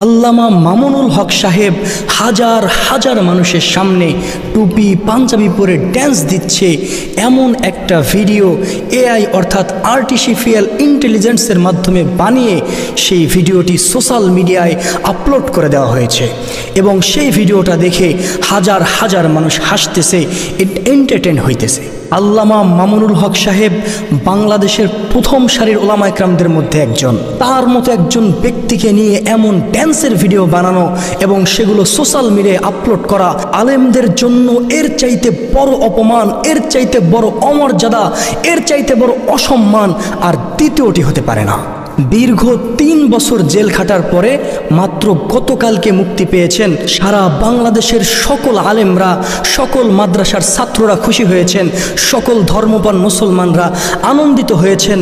আল্লামা মামুনুল হক সাহেব হাজার হাজার মানুষের সামনে টুপি পাঞ্জাবি পরে ড্যান্স দিচ্ছে এমন একটা ভিডিও এআই অর্থাৎ আর্টিফিশিয়াল ইন্টেলিজেন্সের মাধ্যমে বানিয়ে সেই ভিডিওটি সোশ্যাল মিডিয়ায় আপলোড করে দেওয়া হয়েছে এবং সেই ভিডিওটা দেখে হাজার হাজার মানুষ হাসতেছে, এন্টারটেইন হইতেছে। আল্লামা মামুনুল হক সাহেব বাংলাদেশের প্রথম সারির ওলামা ইকরামদের মধ্যে একজন। তার মতো একজন ব্যক্তিকে নিয়ে এমন ড্যান্সের ভিডিও বানানো এবং সেগুলো সোশ্যাল মিডিয়ায় আপলোড করা আলেমদের জন্য এর চাইতে বড় অপমান, এর চাইতে বড় অমর্যাদা, এর চাইতে বড় অসম্মান আর দ্বিতীয়টি হতে পারে না। দীর্ঘ 3 বছর জেল খাটার পরে মাত্র গতকালকে মুক্তি পেয়েছেন। সারা বাংলাদেশের সকল আলেমরা, সকল মাদ্রাসার ছাত্ররা খুশি হয়েছেন, সকল ধর্মপ্রাণ মুসলমানরা আনন্দিত হয়েছেন।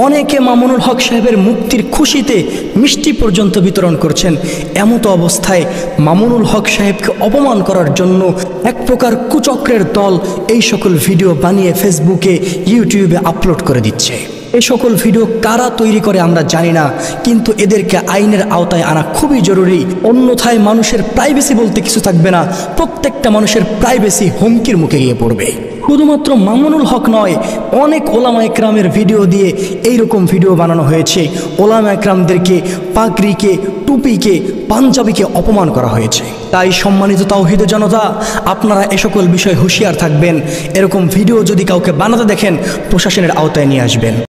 অনেকে মামুনুল হক সাহেবের মুক্তির খুশিতে মিষ্টি পর্যন্ত বিতরণ করছেন। এমতো অবস্থায় মামুনুল হক সাহেবকে অপমান করার জন্য এক প্রকার কুচক্রের দল এই সকল ভিডিও বানিয়ে ফেসবুকে, ইউটিউবে আপলোড করে দিচ্ছে। এই সকল ভিডিও কারা তৈরি করে আমরা জানি না, কিন্তু এদেরকে আইনের আওতায় আনা খুবই জরুরি। অন্যথায় মানুষের প্রাইভেসি বলতে কিছু থাকবে না, প্রত্যেকটা মানুষের প্রাইভেসি হুমকির মুখে গিয়ে পড়বে। শুধুমাত্র মামুনুল হক নয়, অনেক ওলামা ইকরামের ভিডিও দিয়ে এইরকম ভিডিও বানানো হয়েছে। ওলামা ইকরামদেরকে, পাগড়িকে, টুপিকে, পাঞ্জাবিকে অপমান করা হয়েছে। তাই সম্মানিত তাওহীদের জনতা, আপনারা এ সকল বিষয়ে হুঁশিয়ার থাকবেন। এরকম ভিডিও যদি কাউকে বানাতে দেখেন, প্রশাসনের আওতায় নিয়ে আসবেন।